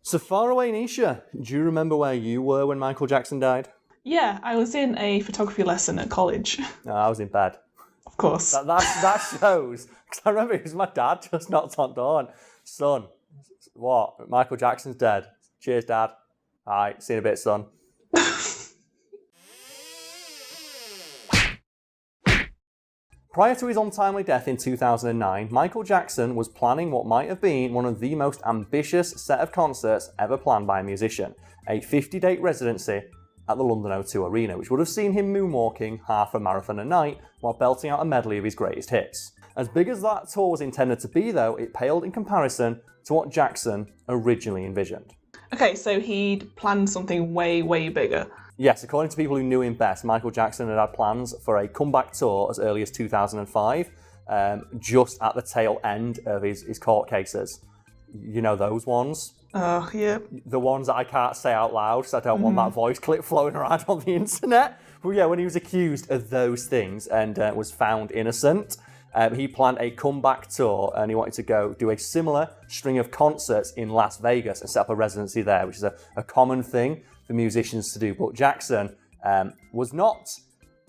So far away, Nisha, do you remember where you were when Michael Jackson died? Yeah, I was in a photography lesson at college. No, I was in bed. Of course. That shows. Because I remember it was my dad just knocked on the door and, son, what? Michael Jackson's dead. Cheers, Dad. All right, see you in a bit, son. Prior to his untimely death in 2009, Michael Jackson was planning what might have been one of the most ambitious set of concerts ever planned by a musician, a 50-date residency at the London O2 Arena, which would have seen him moonwalking half a marathon a night while belting out a medley of his greatest hits. As big as that tour was intended to be, though, it paled in comparison to what Jackson originally envisioned. Okay, so he'd planned something way, way bigger. Yes, according to people who knew him best, Michael Jackson had plans for a comeback tour as early as 2005, just at the tail end of his court cases. You know those ones? Oh, yeah. The ones that I can't say out loud, so I don't want that voice clip floating around on the internet. But yeah, when he was accused of those things and was found innocent, he planned a comeback tour and he wanted to go do a similar string of concerts in Las Vegas and set up a residency there, which is a common thing for musicians to do. But Jackson was not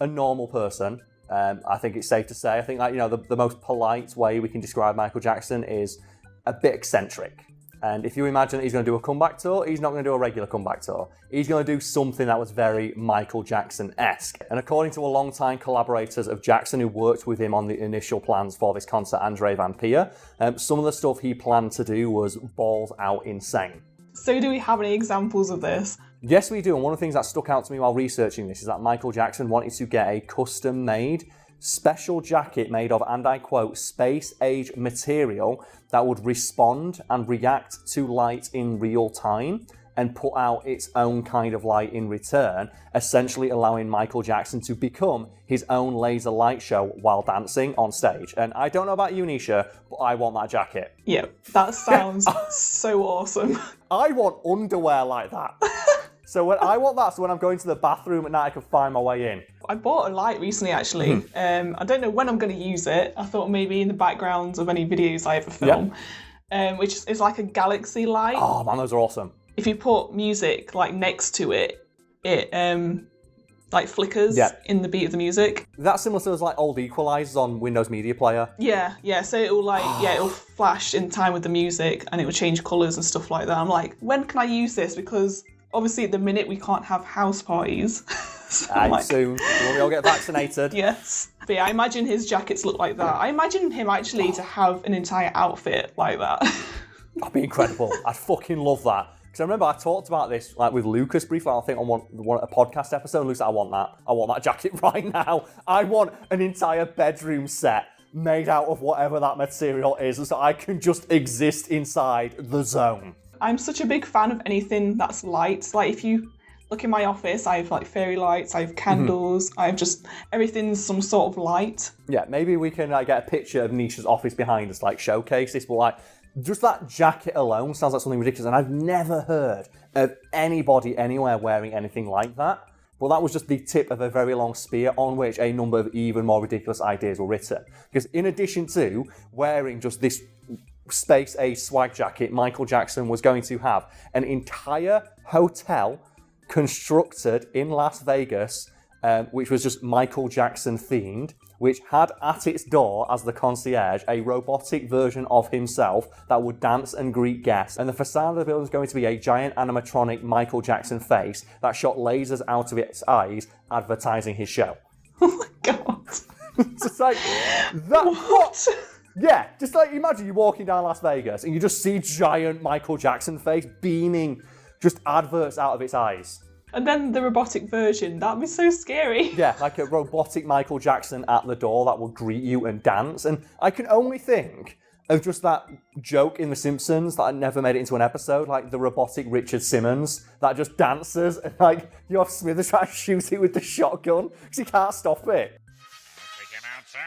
a normal person. I think it's safe to say. I think that, the most polite way we can describe Michael Jackson is a bit eccentric. And if you imagine that he's going to do a comeback tour, he's not going to do a regular comeback tour. He's going to do something that was very Michael Jackson-esque. And according to a long-time collaborators of Jackson who worked with him on the initial plans for this concert, Andre Van Peer, some of the stuff he planned to do was balls out insane. So do we have any examples of this? Yes, we do. And one of the things that stuck out to me while researching this is that Michael Jackson wanted to get a custom-made special jacket made of, and I quote, space-age material that would respond and react to light in real time and put out its own kind of light in return, essentially allowing Michael Jackson to become his own laser light show while dancing on stage. And I don't know about you, Nisha, but I want that jacket. Yeah, that sounds so awesome. I want underwear like that. So when I'm going to the bathroom at night, I can find my way in. I bought a light recently, actually. I don't know when I'm going to use it. I thought maybe in the backgrounds of any videos I ever film, which is like a galaxy light. Oh man, those are awesome. If you put music like next to it, it like flickers in the beat of the music. That's similar to those like old equalizers on Windows Media Player. Yeah. So it will it'll flash in time with the music and it will change colours and stuff like that. I'm like, when can I use this? Because obviously, at the minute, we can't have house parties. Soon. We'll all get vaccinated. Yes. But yeah, I imagine his jackets look like that. I imagine him actually to have an entire outfit like that. That'd be incredible. I'd fucking love that. Because I remember I talked about this with Lucas briefly, I think, on a podcast episode. Lucas, I want that. I want that jacket right now. I want an entire bedroom set made out of whatever that material is so I can just exist inside the zone. I'm such a big fan of anything that's light. Like, if you look in my office, I have like fairy lights, I have candles, I have just everything's some sort of light. Yeah, maybe we can get a picture of Nisha's office behind us, showcase this, but just that jacket alone sounds like something ridiculous, and I've never heard of anybody anywhere wearing anything like that. But that was just the tip of a very long spear on which a number of even more ridiculous ideas were written. Because in addition to wearing just this space-age swag jacket, Michael Jackson was going to have an entire hotel constructed in Las Vegas, which was just Michael Jackson themed, which had at its door as the concierge a robotic version of himself that would dance and greet guests. And the facade of the building was going to be a giant animatronic Michael Jackson face that shot lasers out of its eyes, advertising his show. Oh my god. Just like that. What? Yeah, just imagine you walking down Las Vegas and you just see giant Michael Jackson face beaming just adverts out of its eyes. And then the robotic version, that'd be so scary. Yeah, like a robotic Michael Jackson at the door that will greet you and dance. And I can only think of just that joke in The Simpsons that never made it into an episode, like the robotic Richard Simmons that just dances and you have Smithers trying to shoot it with the shotgun because he can't stop it. Take him out, sir.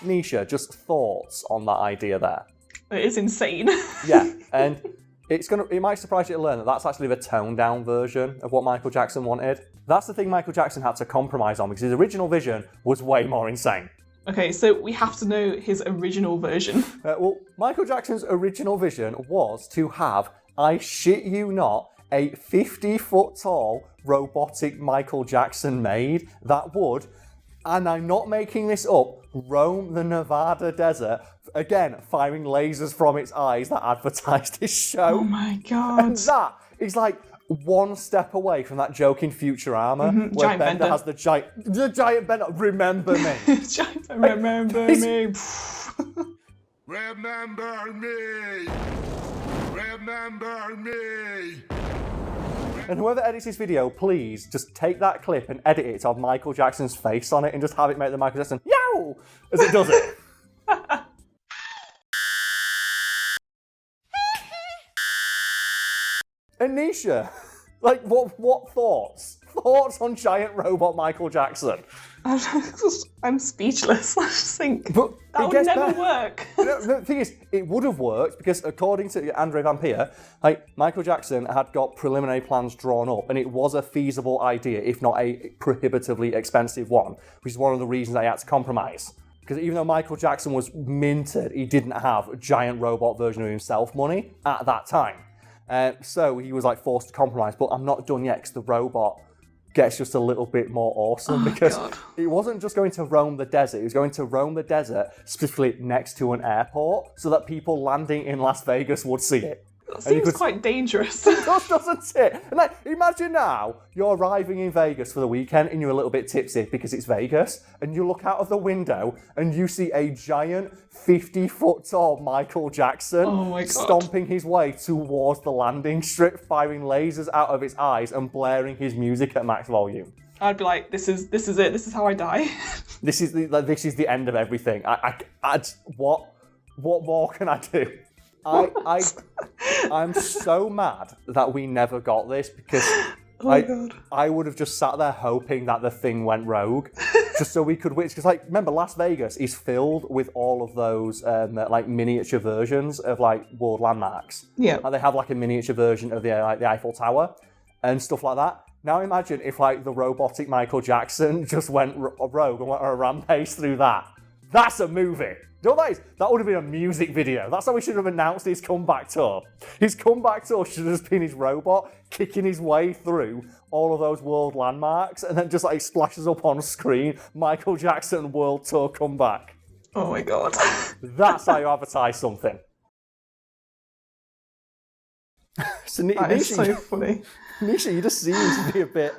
Nisha, just thoughts on that idea there? It is insane. Yeah, and it might surprise you to learn that that's actually the toned down version of what Michael Jackson wanted. That's the thing Michael Jackson had to compromise on because his original vision was way more insane. Okay, so we have to know his original version. Well, Michael Jackson's original vision was to have, I shit you not, a 50-foot tall robotic Michael Jackson made that would, and I'm not making this up, roam the Nevada desert, again, firing lasers from its eyes that advertised his show. Oh my god. And that is like one step away from that joke in Futurama where Giant Bender Bender. has the giant Bender. Remember me. Remember me. Remember me! Remember me! And whoever edits this video, please just take that clip and edit it to have Michael Jackson's face on it and just have it make the Michael Jackson yow as it does it. And Nisha, like, what thoughts? Thoughts on giant robot Michael Jackson? I'm speechless. I just think But that it would gets never better. work. The thing is, it would have worked because according to Andre Van Peer, like, Michael Jackson had got preliminary plans drawn up and it was a feasible idea, if not a prohibitively expensive one, which is one of the reasons they had to compromise. Because even though Michael Jackson was minted, he didn't have a giant robot version of himself money at that time. So he was like forced to compromise, but I'm not done yet because the robot gets just a little bit more awesome because it wasn't just going to roam the desert, it was going to roam the desert specifically next to an airport so that people landing in Las Vegas would see it. That seems quite dangerous. It does, doesn't it? And like, imagine now you're arriving in Vegas for the weekend and you're a little bit tipsy because it's Vegas, and you look out of the window and you see a giant 50-foot tall Michael Jackson stomping his way towards the landing strip, firing lasers out of its eyes and blaring his music at max volume. I'd be like, this is it. This is how I die. This is the end of everything. What more can I do? I'm so mad that we never got this because I would have just sat there hoping that the thing went rogue just so we could witness. Because, like, remember, Las Vegas is filled with all of those like miniature versions of like world landmarks. Yeah, like, they have like a miniature version of the Eiffel Tower and stuff like that. Now imagine if like the robotic Michael Jackson just went rogue and went on a rampage through that. That's a movie. You know what that is? That would have been a music video. That's how we should have announced his comeback tour. His comeback tour should have just been his robot kicking his way through all of those world landmarks and then just like splashes up on screen, Michael Jackson World Tour comeback. Oh my god. That's how you advertise something. That is so funny. Nisha, you just seem to be a bit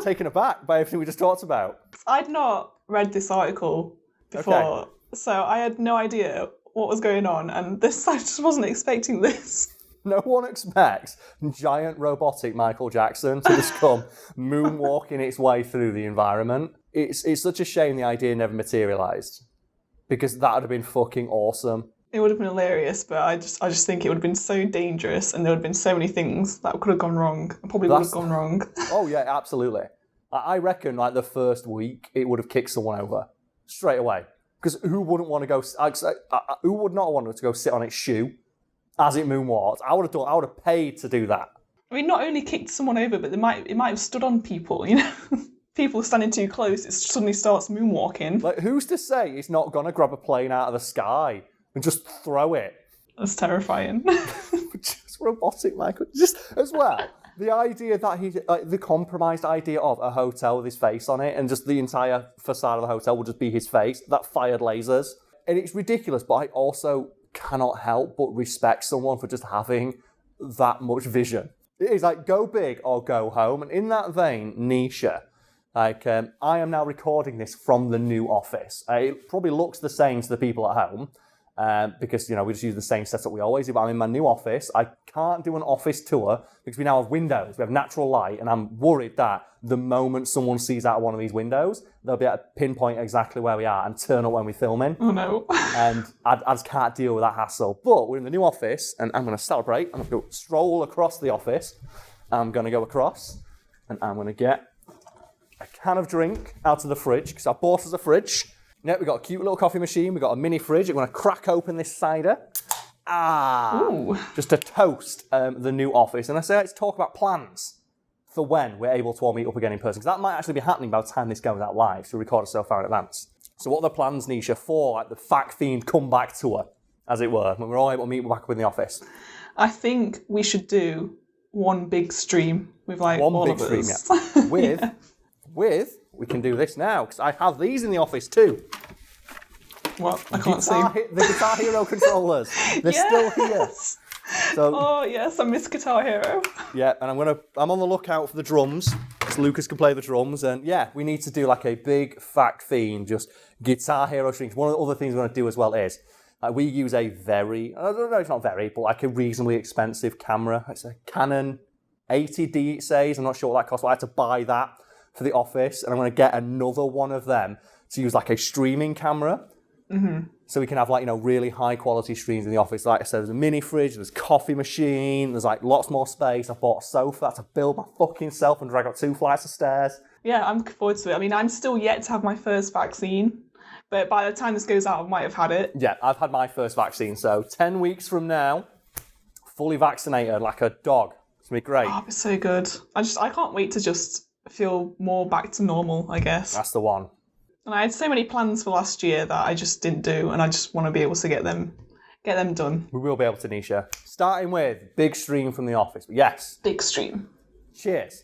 taken aback by everything we just talked about. I'd not read this article before, so I had no idea what was going on, and I just wasn't expecting this. No one expects giant robotic Michael Jackson to just come moonwalking its way through the environment. It's such a shame the idea never materialised, because that would have been fucking awesome. It would have been hilarious, but I just think it would have been so dangerous, and there would have been so many things that could have gone wrong, and probably would have gone wrong. Oh yeah, absolutely. I reckon like the first week it would have kicked someone over straight away. Because who wouldn't want to go? Who would not want to go sit on its shoe as it moonwalked? I would have paid to do that. I mean, not only kicked someone over, but it might have stood on people. You know, people standing too close, it suddenly starts moonwalking. Like, who's to say it's not gonna grab a plane out of the sky and just throw it? That's terrifying. Just robotic, Michael. Just as well. The idea that the compromised idea of a hotel with his face on it and just the entire facade of the hotel would just be his face that fired lasers. And it's ridiculous, but I also cannot help but respect someone for just having that much vision. It is like, go big or go home. And in that vein, Nisha, like, I am now recording this from the new office. It probably looks the same to the people at home. Because, we just use the same setup we always do, but I'm in my new office. I can't do an office tour because we now have windows, we have natural light, and I'm worried that the moment someone sees out of one of these windows, they'll be able to pinpoint exactly where we are and turn up when we're filming. Oh no. And I just can't deal with that hassle. But we're in the new office, and I'm going to celebrate. I'm going to go stroll across the office. I'm going to go across, and I'm going to get a can of drink out of the fridge, because I bought us a fridge. We've got a cute little coffee machine. We've got a mini fridge. I'm going to crack open this cider. Ooh. Just to toast the new office. And I say, let's talk about plans for when we're able to all meet up again in person. Because that might actually be happening by the time this goes out live, so we record it so far in advance. So what are the plans, Nisha, for like the Fact Fiend comeback tour, as it were, when we're all able to meet back up in the office? I think we should do one big stream with like One all big of stream, us. yeah. With, we can do this now, because I have these in the office too. What? I can't see. The Guitar Hero controllers. They're still here. So, Oh yes, I miss Guitar Hero. yeah, and I'm on the lookout for the drums, so Lucas can play the drums, and yeah, we need to do like a big Fact Fiend, just Guitar Hero strings. One of the other things we're going to do as well is, we use a very, I don't know, it's not very, but like a reasonably expensive camera. It's a Canon 80D, it says. I'm not sure what that costs, but I had to buy that for the office, and I'm going to get another one of them to use like a streaming camera. Mm-hmm. So we can have like, you know, really high quality streams in the office. Like I said, there's a mini fridge, there's a coffee machine, there's like lots more space. I bought a sofa to build my fucking self and drag up 2 flights of stairs. Yeah, I'm looking forward to it. I mean, I'm still yet to have my first vaccine, but by the time this goes out, I might have had it. Yeah, I've had my first vaccine, so 10 weeks from now, fully vaccinated like a dog. It's gonna be great. Oh, it's so good. I can't wait to just feel more back to normal, I guess. That's the one. And I had so many plans for last year that I just didn't do, and I just want to be able to get them done. We will be able to, Nisha. Starting with big stream from the office. Yes. Big stream. Cheers.